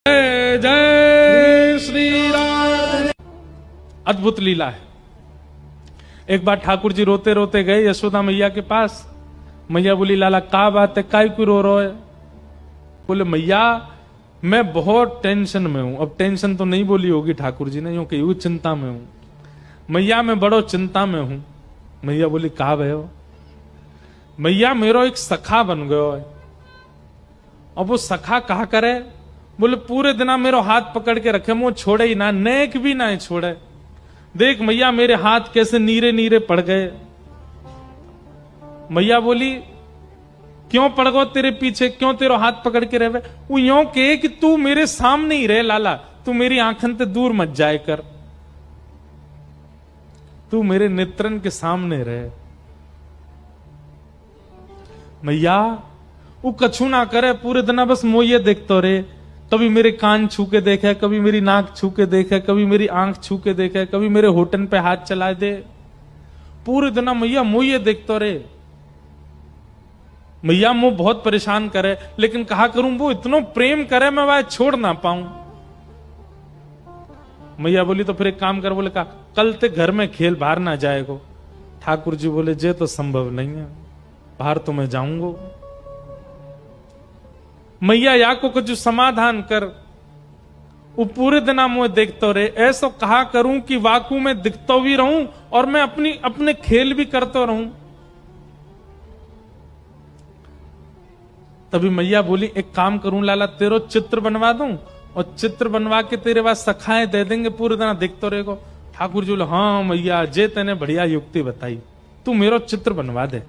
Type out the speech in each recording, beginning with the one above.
जय जय श्री राम। अद्भुत लीला है। एक बार ठाकुर जी रोते रोते गए यशोदा मैया के पास। मैया बोली, लाला का बात है, काय क्यों रो रहे हो? बोले, मैया मैं बहुत टेंशन में हूं। अब टेंशन तो नहीं बोली होगी ठाकुर जी ने, यूं कि यूं चिंता में हूं। मैया मैं बड़ो चिंता में हूं। मैया बोली, कहा भय हो? मैया मेरो एक सखा बन गयो है। अब वो सखा कहा करे? बोले, पूरे दिना मेरो हाथ पकड़ के रखे, मुंह छोड़े ही ना, नेक भी ना छोड़े। देख मैया मेरे हाथ कैसे नीरे नीरे पड़ गए। मैया बोली, क्यों पड़ गो तेरे पीछे, क्यों तेरो हाथ पकड़ के रहे? वो यूं कहे कि तू मेरे सामने ही रहे लाला, तू मेरी आंखन ते दूर मत जाए कर, तू मेरे नेत्रन के सामने रहे। मैया वो कछु ना करे, पूरे दिन बस मोये देखते रहे। कभी मेरे कान छू के देखे, कभी मेरी नाक छू के देखे, कभी मेरी आंख छू के देखे, कभी मेरे होठन पे हाथ चला दे। पूरे दिन मैया मोये देखते रहे। मैया मुंह बहुत परेशान करे, लेकिन कहा करूं वो इतना प्रेम करे मैं वह छोड़ ना पाऊं। मैया बोली, तो फिर एक काम कर। बोले, कहा कल ते घर में खेल, बाहर ना जाएगो। ठाकुर जी बोले, जे तो संभव नहीं है, बाहर तो मैं जाऊंगा। मैया या को कुछ समाधान कर। वो पूरे दिन मुझे देखते रहे। ऐसा कहा करूं कि वाकू में दिखता भी रहूं और मैं अपने खेल भी करता रहूं। तभी मैया बोली, एक काम करूं लाला, तेरो चित्र बनवा दूं और चित्र बनवा के तेरे पास सखाएं दे देंगे, पूरे दिन देखते रहेगो। ठाकुर जी बोले, हाँ मैया जे तेने बढ़िया युक्ति बताई, तू मेरो चित्र बनवा दे।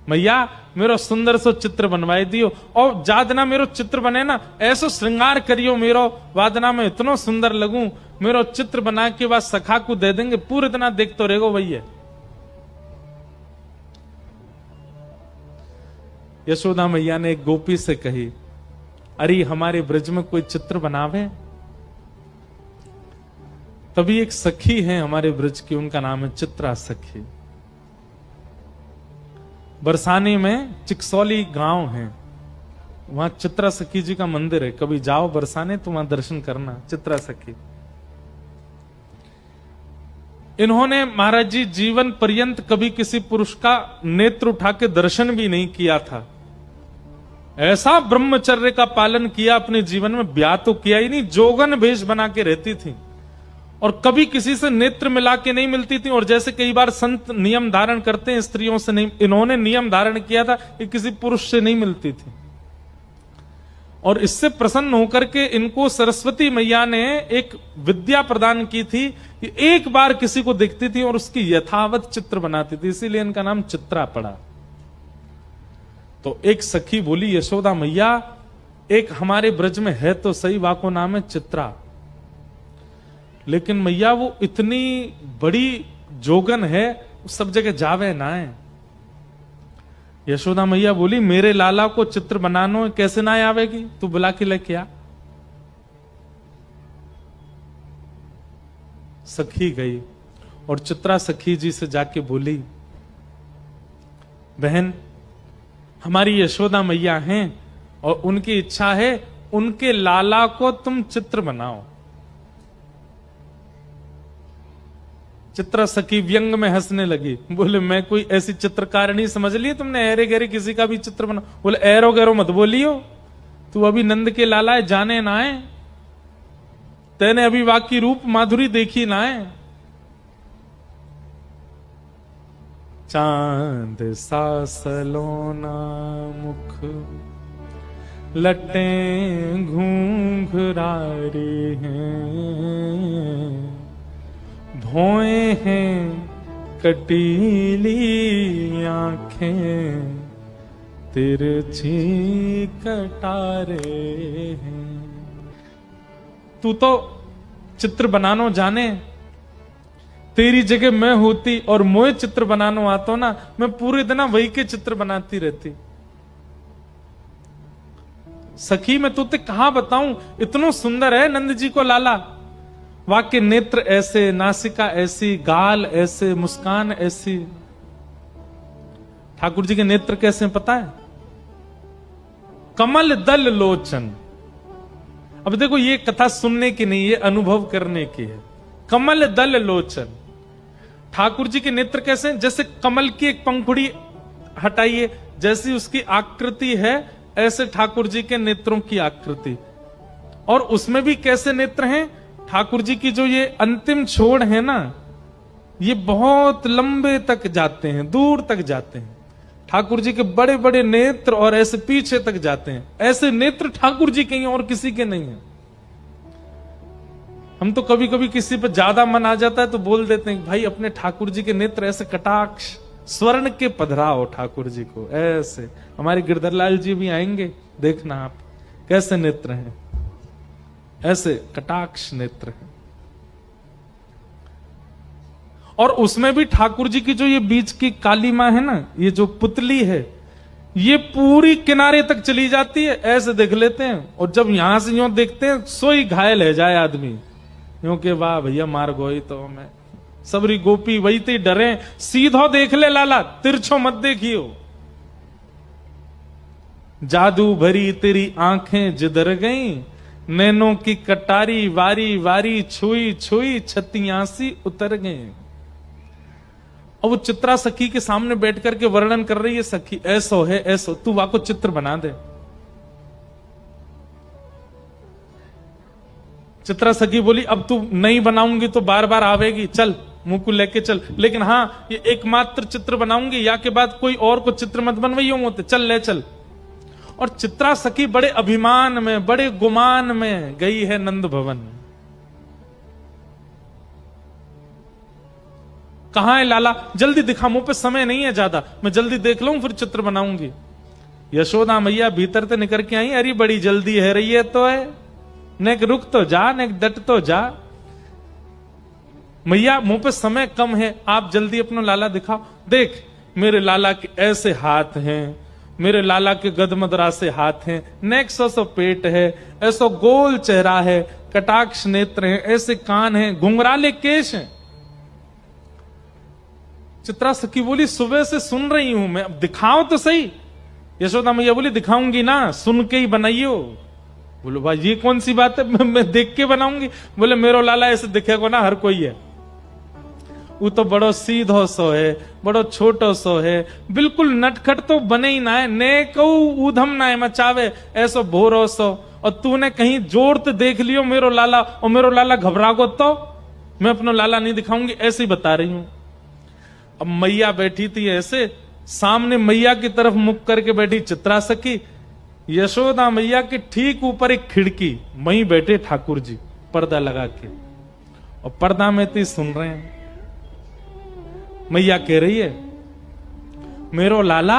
मैया मेरो सुंदर सो चित्र बनवाई दियो, और जादना मेरो चित्र बने ना, ऐसो श्रृंगार करियो मेरो, वादना में इतना सुंदर लगूं, मेरो चित्र बना के बाद सखा को दे देंगे, पूरे दिन देखते रहेगो भैया। यशोदा मैया ने एक गोपी से कही, अरे हमारे ब्रज में कोई चित्र बनावे। तभी एक सखी है हमारे ब्रज की, उनका नाम है चित्रा सखी। बरसाने में चिकसौली गांव है, वहां चित्रा सखी जी का मंदिर है। कभी जाओ बरसाने तो वहां दर्शन करना, चित्रा सखी। इन्होंने महाराज जी जीवन पर्यंत कभी किसी पुरुष का नेत्र उठा के दर्शन भी नहीं किया था। ऐसा ब्रह्मचर्य का पालन किया अपने जीवन में, ब्याह तो किया ही नहीं, जोगन भेष बना के रहती थी और कभी किसी से नेत्र मिला के नहीं मिलती थी। और जैसे कई बार संत नियम धारण करते हैं स्त्रियों से, नहीं, इन्होंने नियम धारण किया था कि किसी पुरुष से नहीं मिलती थी। और इससे प्रसन्न होकर के इनको सरस्वती मैया ने एक विद्या प्रदान की थी कि एक बार किसी को देखती थी और उसकी यथावत चित्र बनाती थी, इसीलिए इनका नाम चित्रा पड़ा। तो एक सखी बोली, यशोदा मैया एक हमारे ब्रज में है तो सही, वाको नाम है चित्रा, लेकिन मैया वो इतनी बड़ी जोगन है, सब जगह जावे ना है। यशोदा मैया बोली, मेरे लाला को चित्र बनानो कैसे ना आवेगी, तू बुला के लेके आ। सखी गई और चित्रा सखी जी से जाके बोली, बहन हमारी यशोदा मैया हैं और उनकी इच्छा है उनके लाला को तुम चित्र बनाओ। चित्रा सखी व्यंग में हंसने लगी, बोले, मैं कोई ऐसी चित्रकारिणी समझ ली तुमने, ऐरे गहरे किसी का भी चित्र बना? बोले, ऐरो गैरो मत बोलियो, तू अभी नंद के लाला है, जाने ना है, तेने अभी वाकी रूप माधुरी देखी ना है। चांद सा सलोना मुख लटें घूंघरारी हैं, भौएं हैं कटीली आंखें, तिरछी कटारे हैं। तू तो चित्र बनानो जाने, तेरी जगह मैं होती और मोए चित्र बनानो आतो ना, मैं पूरे दिन वही के चित्र बनाती रहती। सखी मैं तुझे कहां बताऊं, इतना सुंदर है नंद जी को लाला, वाक्य नेत्र ऐसे, नासिका ऐसी, गाल ऐसे, मुस्कान ऐसी। ठाकुर जी के नेत्र कैसे पता है? कमल दल लोचन, अब देखो ये कथा सुनने की नहीं, ये अनुभव करने की है। कमल दल लोचन, ठाकुर जी के नेत्र कैसे हैं? जैसे कमल की एक पंखुड़ी हटाइए, जैसी उसकी आकृति है ऐसे ठाकुर जी के नेत्रों की आकृति। और उसमें भी कैसे नेत्र हैं? ठाकुर जी की जो ये अंतिम छोड़ है ना, ये बहुत लंबे तक जाते हैं, दूर तक जाते हैं। ठाकुर जी के बड़े बड़े नेत्र और ऐसे पीछे तक जाते हैं। ऐसे नेत्र ठाकुर जी के हैं और किसी के नहीं है। हम तो कभी कभी किसी पर ज्यादा मन आ जाता है तो बोल देते हैं भाई अपने ठाकुर जी के नेत्र ऐसे कटाक्ष स्वर्ण के पधराओ ठाकुर जी को ऐसे। हमारे गिरधरलाल जी भी आएंगे, देखना आप कैसे नेत्र हैं, ऐसे कटाक्ष नेत्र हैं। और उसमें भी ठाकुर जी की जो ये बीच की काली मां है ना, ये जो पुतली है, ये पूरी किनारे तक चली जाती है, ऐसे देख लेते हैं। और जब यहां से यूं देखते हैं सोई घायल है जाए आदमी, क्योंकि वाह भैया मार गोई तो मैं सबरी गोपी वही ते डरे, सीधो देख ले लाला, तिरछो मत देखियो। जादू भरी तेरी आंखें जिधर गई, नैनों की कटारी वारी वारी छुई छुई छत्तियासी उतर गए। और वो चित्रा सखी के सामने बैठ करके वर्णन कर रही है, सखी ऐसो है ऐसो, तू वाको चित्र बना दे। चित्रा सखी बोली अब तू नहीं बनाऊंगी तो बार बार आवेगी, चल मुंह को लेके चल, लेकिन हाँ ये एकमात्र चित्र बनाऊंगी, या के बाद कोई और को चित्र मत बनवाइयो मोते, चल ले चल। और चित्रा सखी बड़े अभिमान में बड़े गुमान में गई है नंद भवन। कहां है लाला? जल्दी दिखा, मुंह पे समय नहीं है ज्यादा, मैं जल्दी देख लूं फिर चित्र बनाऊंगी। यशोदा मैया भीतर से निकल के आई, अरे बड़ी जल्दी है रही है तो है, नेक रुक तो जा, नेक डट तो जा। मैया मुंह पे समय कम है, आप जल्दी अपना लाला दिखाओ। देख मेरे लाला के ऐसे हाथ हैं, मेरे लाला के गदमदरा से हाथ हैं, नेक सो पेट है, ऐसो गोल चेहरा है, कटाक्ष नेत्र हैं, ऐसे कान हैं, घुंघराले केश हैं। चित्रा सखी बोली सुबह से सुन रही हूं मैं, अब दिखाओ तो सही। यशोदा मैया बोली दिखाऊंगी ना, सुन के ही बनाइयो। बोलो भाई ये कौन सी बात है, मैं देख के बनाऊंगी? बोले मेरो लाला ऐसे दिखेगा ना हर कोई है, वो तो बड़ो सीधो सो है, बड़ो छोटो सो है, बिल्कुल नटखट तो बने ही ना है, ने कहू ऊधम ना है मचावे, ऐसो भोरो सो। और तूने कहीं जोर तो देख लियो मेरो लाला, और मेरो लाला घबरा गो तो मैं अपना लाला नहीं दिखाऊंगी, ऐसे ही बता रही हूं। अब मैया बैठी थी ऐसे, सामने मैया की तरफ मुख करके बैठी चित्रा सखी, यशोदा मैया के ठीक ऊपर एक खिड़की, वहीं बैठे ठाकुर जी पर्दा लगा के, और पर्दा में तो सुन रहे हैं। मैया कह रही है मेरो लाला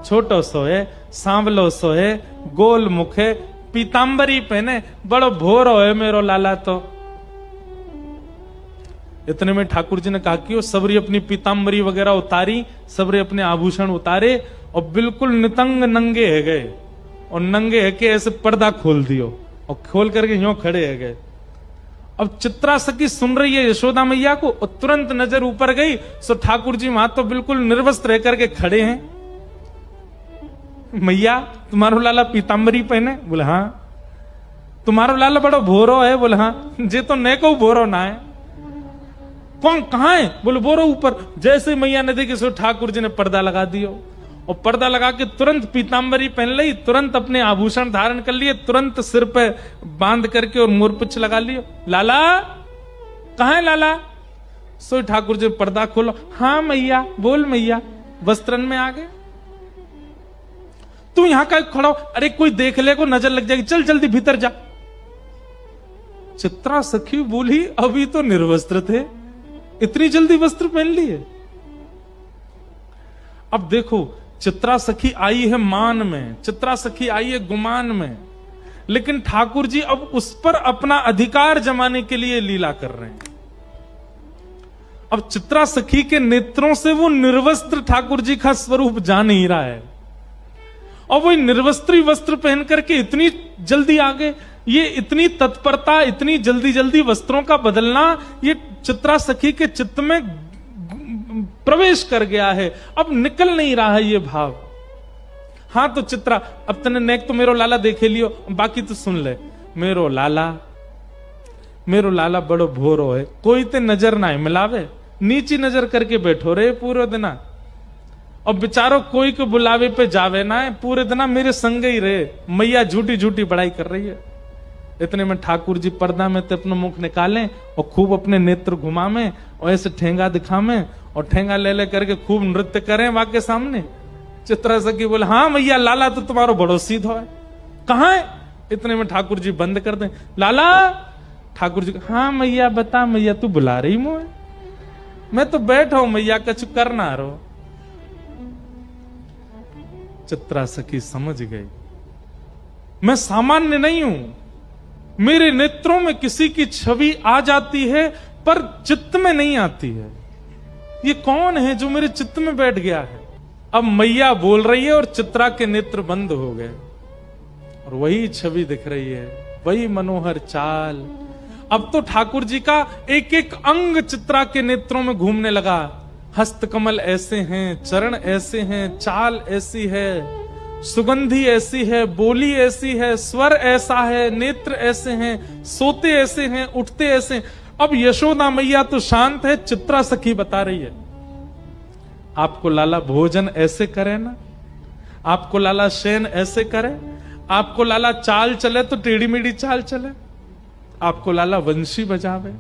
छोटो सो है, सांवलो सो है, गोल मुख है, पीतांबरी पहने, बड़ो भोरो है मेरो लाला तो। इतने में ठाकुर जी ने कहा कि वो सबरी अपनी पीतांबरी वगैरह उतारी, सबरे अपने आभूषण उतारे, और बिल्कुल नितंग नंगे है गए, और नंगे है के ऐसे पर्दा खोल दियो, और खोल करके यूं खड़े है गए। अब चित्रा सखी सुन रही है यशोदा मैया को, और तुरंत नजर ऊपर गई, सो ठाकुर जी वहां तो बिल्कुल निर्वस्त्र रह करके खड़े हैं। मैया तुम्हारो लाला पीतांबरी पहने? बोले हाँ। तुम्हारो लाला बड़ो भोरो है? बोले हाँ। जे तो ने को भोरो ना है। कौन कहां है? बोले बोरो ऊपर। जैसे मैया ने देखी सो ठाकुर जी ने पर्दा लगा दियो, और पर्दा लगा के तुरंत पीतांबरी पहन ली, तुरंत अपने आभूषण धारण कर लिए, तुरंत सिर पे बांध करके और मोरपुच्छ लगा लियो। लाला कहां है लाला? सो ठाकुर जी पर्दा खोलो। हाँ मैया, बोल मैया, वस्त्रन में आ गए। तू यहां का खड़ा हो, अरे कोई देख ले को नजर लग जाएगी, चल जल्दी भीतर जा। चित्रा सखी बोली अभी तो निर्वस्त्र थे, इतनी जल्दी वस्त्र पहन लिए? अब देखो चित्रा सखी आई है मान में, चित्रा सखी आई है गुमान में, लेकिन ठाकुर जी अब उस पर अपना अधिकार जमाने के लिए लीला कर रहे हैं। अब चित्रा सखी के नेत्रों से वो निर्वस्त्र ठाकुर जी का स्वरूप जा नहीं रहा है, और वो निर्वस्त्री वस्त्र पहन करके इतनी जल्दी आ गए। ये इतनी तत्परता, इतनी जल्दी जल्दी वस्त्रों का बदलना, ये चित्रा सखी के चित्त में प्रवेश कर गया है, अब निकल नहीं रहा है ये भाव। हाँ तो चित्रा अब तने नेक तो मेरो लाला देखे लियो, बाकी तो सुन ले। मेरो लाला बड़ो भोरो है, कोई ते नजर ना मिलावे, नीची नजर करके बैठो रे पूरे दिना, और बेचारो कोई को बुलावे पे जावे ना है, पूरे दिना मेरे संग ही रहे। मैया झूठी झूठी बड़ाई कर रही है। इतने में ठाकुर जी पर्दा में ते अपना मुख निकालें और खूब अपने नेत्र घुमावें और ऐसे ठेंगा दिखावें और ठेंगा ले ले करके खूब नृत्य करें वहां के सामने। चित्रा सखी बोले, हाँ मैया लाला तो तुम्हारो बड़ो सीधो है, कहाँ है? इतने में ठाकुर जी बंद कर दें, लाला। ठाकुर जी, हाँ मैया बता मैया, तू बुला रही मुझे? मैं तो बैठा हूं मैया, कछु कर ना रहो। चित्रा सखी समझ गई, मैं सामान्य नहीं हूं, मेरे नेत्रों में किसी की छवि आ जाती है पर चित्त में नहीं आती है। ये कौन है जो मेरे चित्त में बैठ गया है? अब मैया बोल रही है और चित्रा के नेत्र बंद हो गए और वही छवि दिख रही है, वही मनोहर चाल। अब तो ठाकुर जी का एक एक अंग चित्रा के नेत्रों में घूमने लगा। हस्त कमल ऐसे हैं, चरण ऐसे हैं, चाल ऐसी है, सुगंधी ऐसी है, बोली ऐसी है, स्वर ऐसा है, नेत्र ऐसे हैं, सोते ऐसे हैं, उठते ऐसे हैं। अब यशोदा मैया तो शांत है, चित्रा सखी बता रही है, आपको लाला भोजन ऐसे करे ना, आपको लाला शयन ऐसे करे, आपको लाला चाल चले तो टेढ़ी मेढ़ी चाल चले, आपको लाला वंशी बजावे,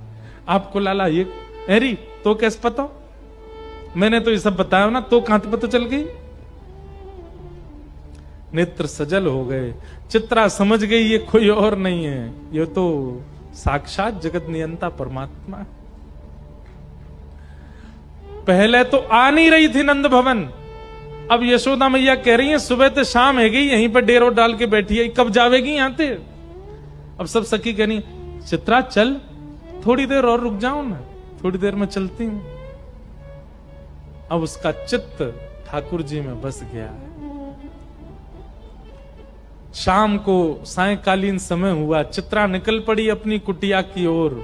आपको लाला ये एरी तो कैसे पता? मैंने तो ये सब बताया ना, तो कहां पता चल गई? नेत्र सजल हो गए। चित्रा समझ गई ये कोई और नहीं है, ये तो साक्षात जगत नियंता परमात्मा है। पहले तो आ नहीं रही थी नंद भवन, अब यशोदा मैया कह रही है सुबह से शाम है गई, यहीं पर डेरो डाल के बैठी है, कब जावेगी यहां से? अब सब सखी कह रही, चित्रा चल थोड़ी देर और रुक जाओ ना, थोड़ी देर में चलती हूं। अब उसका चित्त ठाकुर जी में बस गया है। शाम को सायंकालीन समय हुआ, चित्रा निकल पड़ी अपनी कुटिया की ओर।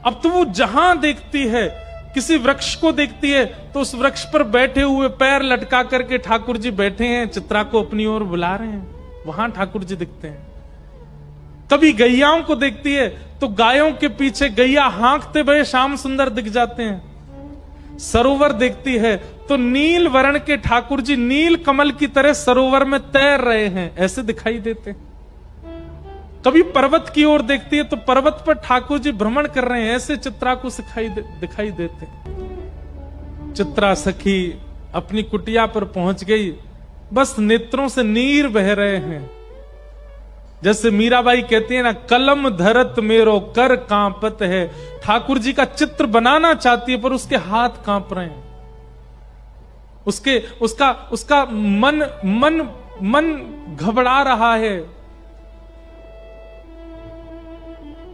अब तो वो जहां देखती है, किसी वृक्ष को देखती है तो उस वृक्ष पर बैठे हुए पैर लटका करके ठाकुर जी बैठे हैं, चित्रा को अपनी ओर बुला रहे हैं, वहां ठाकुर जी दिखते हैं। कभी गैयाओं को देखती है तो गायों के पीछे गैया हाँकते हुए श्याम सुंदर दिख जाते हैं। सरोवर देखती है तो नील वर्ण के ठाकुर जी नील कमल की तरह सरोवर में तैर रहे हैं, ऐसे दिखाई देते। कभी पर्वत की ओर देखती है तो पर्वत पर ठाकुर जी भ्रमण कर रहे हैं, ऐसे चित्रा को दिखाई देते। चित्रा सखी अपनी कुटिया पर पहुंच गई, बस नेत्रों से नीर बह रहे हैं। जैसे मीराबाई कहती है ना, कलम धरत मेरो कर कांपत है। ठाकुर जी का चित्र बनाना चाहती है पर उसके हाथ कांप रहे हैं, उसका मन घबरा रहा है।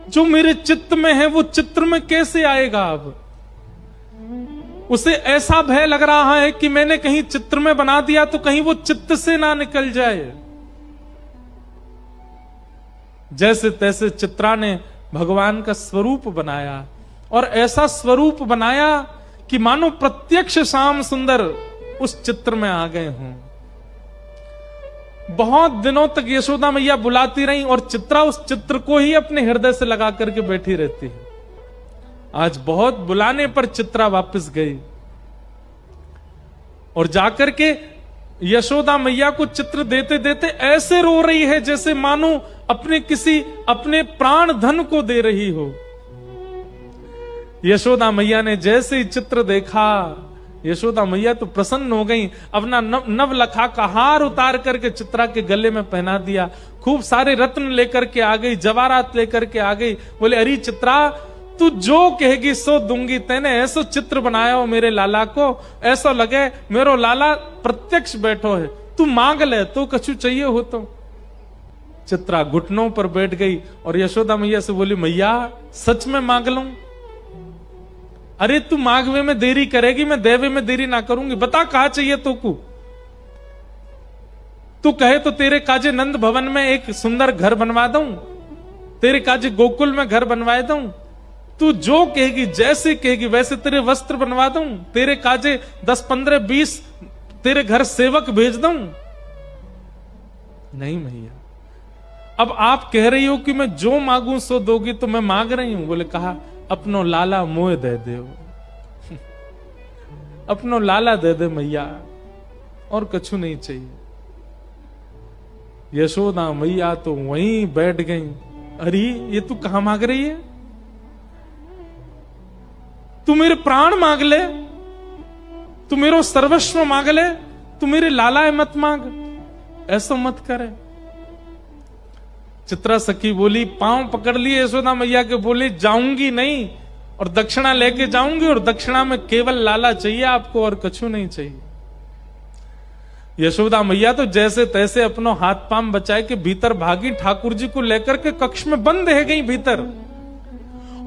जो मेरे चित्त में है वो चित्र में कैसे आएगा? अब उसे ऐसा भय लग रहा है कि मैंने कहीं चित्र में बना दिया तो कहीं वो चित्त से ना निकल जाए। जैसे तैसे चित्रा ने भगवान का स्वरूप बनाया और ऐसा स्वरूप बनाया कि मानो प्रत्यक्ष श्याम सुंदर उस चित्र में आ गए हों। बहुत दिनों तक यशोदा मैया बुलाती रही और चित्रा उस चित्र को ही अपने हृदय से लगा करके बैठी रहती है। आज बहुत बुलाने पर चित्रा वापस गई और जाकर के यशोदा मैया को चित्र देते देते ऐसे रो रही है जैसे मानो अपने प्राण धन को दे रही हो। यशोदा मैया ने जैसे ही चित्र देखा, यशोदा मैया तो प्रसन्न हो गई। अपना नवलखा का हार उतार करके चित्रा के गले में पहना दिया, खूब सारे रत्न लेकर के आ गई, जवाहरात लेकर के आ गई। बोले, अरे चित्रा, तू जो कहेगी सो दूंगी। तेने ऐसो चित्र बनाया हो मेरे लाला को, ऐसा लगे मेरो लाला प्रत्यक्ष बैठो है। तू मांग ले, तो कछु चाहिए हो तो। चित्रा घुटनों पर बैठ गई और यशोदा मैया से बोली, मैया सच में मांग लूं? अरे तू मांगवे में देरी करेगी, मैं देवे में देरी ना करूंगी। बता कहा चाहिए तो को? तू कहे तो तेरे काजे नंद भवन में एक सुंदर घर बनवा दूं, तेरे काजे गोकुल में घर बनवा दूं। तू जो कहेगी, जैसे कहेगी वैसे तेरे वस्त्र बनवा दूं, तेरे काजे 10, 15, 20 तेरे घर सेवक भेज दूं। नहीं मैया, अब आप कह रही हो कि मैं जो मांगू सो दोगी, तो मैं मांग रही हूं। बोले कहा अपनो लाला मोह दे दे अपनो लाला दे दे मैया, और कछु नहीं चाहिए। यशोदा मैया तो वहीं बैठ गई। अरे ये तू कहां मांग रही है? तू मेरे प्राण मांग ले, तू मेरो सर्वस्व मांग ले, तू मेरे लाला मत मांग, ऐसा मत करे। चित्रा सखी बोली, पांव पकड़ लिए यशोदा मैया के, बोली जाऊंगी नहीं, और दक्षिणा लेके जाऊंगी, और दक्षिणा में केवल लाला चाहिए आपको, और कछु नहीं चाहिए। यशोदा मैया तो जैसे तैसे अपनो हाथ पांव बचाए के भीतर भागी, ठाकुर जी को लेकर के कक्ष में बंद है गई भीतर,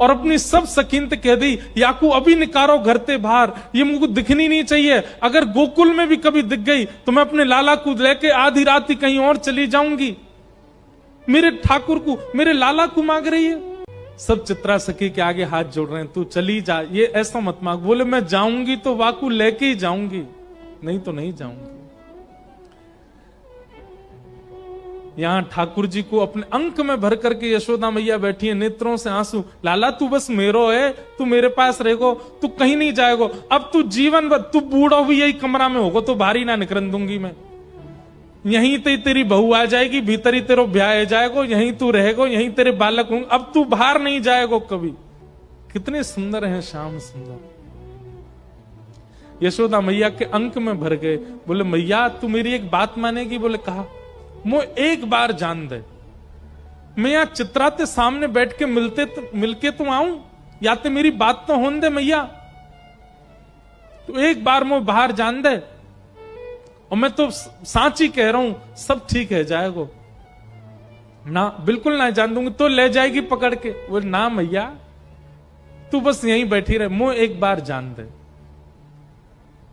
और अपनी सब सकीनत कह दी, याकू अभी निकारो घर ते बाहर, ये मुझको दिखनी नहीं चाहिए। अगर गोकुल में भी कभी दिख गई तो मैं अपने लाला को लेके आधी रात ही कहीं और चली जाऊंगी। मेरे ठाकुर को, मेरे लाला को मांग रही है। सब चित्रा सखी के आगे हाथ जोड़ रहे हैं, तू चली जा, ये ऐसा मत मांग। बोले मैं जाऊंगी तो वाकू लेके ही जाऊंगी, नहीं तो नहीं जाऊंगी। यहां ठाकुर जी को अपने अंक में भर करके यशोदा मैया बैठी है, नेत्रों से आंसू। लाला तू बस मेरो है, तू मेरे पास रहेगो, तू कहीं नहीं जाएगो। अब तू जीवन भर, तू बूढ़ा भी यही कमरा में होगो तो बाहर ही ना निकलन दूंगी मैं। यहीं तेरी बहू आ जाएगी, भीतर ही तेरो ब्याह जाएगो, यहीं तू रहेगो, यहीं तेरे बालक होंगे, अब तू बाहर नहीं जाएगो कभी। कितने सुंदर हैं श्याम सुंदर। यशोदा मैया के अंक में भर गए। बोले मैया तू मेरी एक बात मानेगी? बोले कहा, मो एक बार जान दे, मैं यहां चित्रा के सामने बैठ के मिलके तो आऊं, या तो मेरी बात तो होने दे मैया, तो एक बार मो बाहर जान दे, और मैं तो सांची कह रहा हूं सब ठीक है जाएगो ना, बिल्कुल ना जान दूंगी। तो ले जाएगी पकड़ के। बोले ना मैया तू बस यहीं बैठी रहे, मो एक बार जान दे।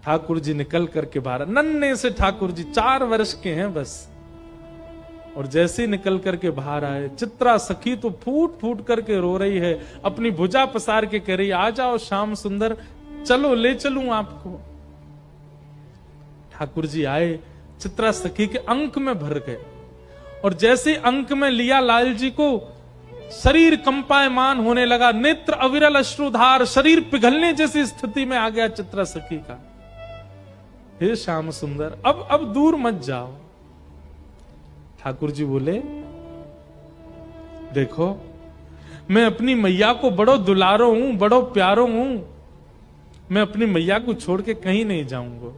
ठाकुर जी निकल करके बाहर, नन्हे से ठाकुर जी 4 वर्ष के हैं बस, और जैसे ही निकल करके बाहर आए, चित्रा सखी तो फूट फूट करके रो रही है, अपनी भुजा पसार के कह रही, आ जाओ श्याम सुंदर, चलो ले चलूं आपको। ठाकुर जी आए, चित्रा सखी के अंक में भर गए, और जैसे अंक में लिया लाल जी को, शरीर कंपायमान होने लगा, नेत्र अविरल अश्रुधार, शरीर पिघलने जैसी स्थिति में आ गया चित्रा सखी का। हे श्याम सुंदर अब दूर मत जाओ। ठाकुर जी बोले, देखो मैं अपनी मैया को बड़ो दुलारो हूं, बड़ो प्यारो हूं, मैं अपनी मैया को छोड़ के कहीं नहीं जाऊंगा,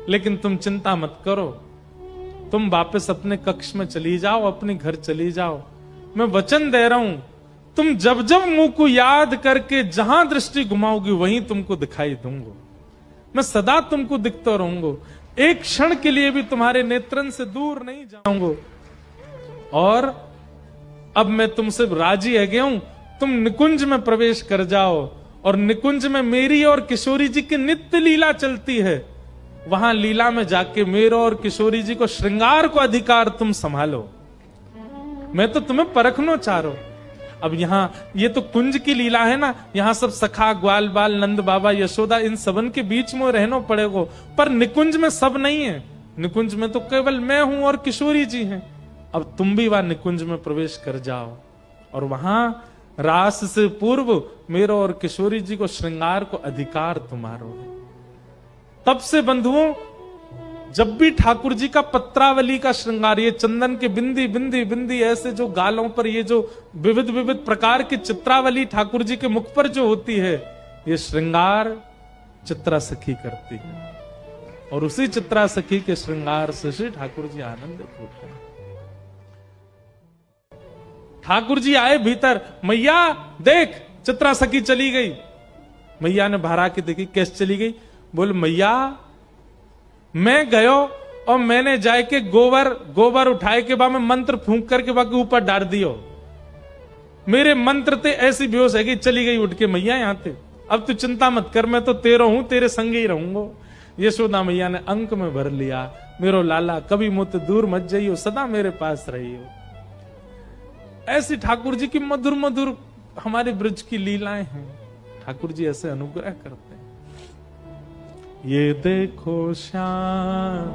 लेकिन तुम चिंता मत करो, तुम वापस अपने कक्ष में चली जाओ, अपने घर चली जाओ। मैं वचन दे रहा हूं, तुम जब जब मुंह को याद करके जहां दृष्टि घुमाओगी वहीं तुमको दिखाई दूंगा, मैं सदा तुमको दिखता रहूंगा, एक क्षण के लिए भी तुम्हारे नेत्रन से दूर नहीं जाऊंगा। और अब मैं तुमसे राजी है गया हूं, तुम निकुंज में प्रवेश कर जाओ, और निकुंज में मेरी और किशोरी जी की नित्य लीला चलती है, वहां लीला में जाके मेरे और किशोरी जी को श्रृंगार को अधिकार तुम संभालो, मैं तो तुम्हें परखना चाह रहा हूं। अब यहां ये तो कुंज की लीला है ना, यहां सब सखा ग्वाल बाल नंद बाबा यशोदा इन सबन के बीच में रहना पड़ेगा, पर निकुंज में सब नहीं है, निकुंज में तो केवल मैं हूं और किशोरी जी हैं। अब तुम भी वहां निकुंज में प्रवेश कर जाओ, और वहां रास से पूर्व मेरे और किशोरी जी को श्रृंगार को अधिकार तुम्हारो है। तब से बंधुओं, जब भी ठाकुर जी का पत्रावली का श्रृंगार, ये चंदन के बिंदी बिंदी बिंदी ऐसे जो गालों पर ये जो विविध विविध प्रकार की चित्रावली ठाकुर जी के मुख पर जो होती है, ये श्रृंगार चित्रा सखी करती है, और उसी चित्रा सखी के श्रृंगार से श्री ठाकुर जी आनंदित होते हैं। ठाकुर जी आए भीतर, मैया देख चित्रा सखी चली गई। मैया ने बाहर आके देखी, कैसे चली गई? बोल मैया मैं गयो और मैंने जाके गोबर उठाए के बाद में मंत्र फूंक करके बाकी ऊपर डाल दियो, मेरे मंत्र ते ऐसी बेहोश है कि चली गई उठ के मैया यहां थे। अब तू चिंता मत कर, मैं तो तेरो हूं, तेरे संग ही रहूंगा। यशोदा मैया ने अंक में भर लिया, मेरो लाला कभी मुझसे दूर मत जाइयो, सदा मेरे पास रहियो। ऐसी ठाकुर जी की मधुर मधुर हमारे ब्रज की लीलाएं हैं, ठाकुर जी ऐसे अनुग्रह करते हैं। ये देखो श्याम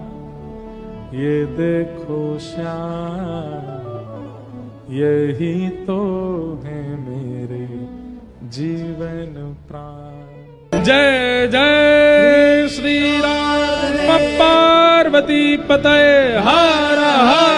ये देखो श्याम, यही तो है मेरे जीवन प्राण। जय जय श्री राम। पार्वती पतये हर हर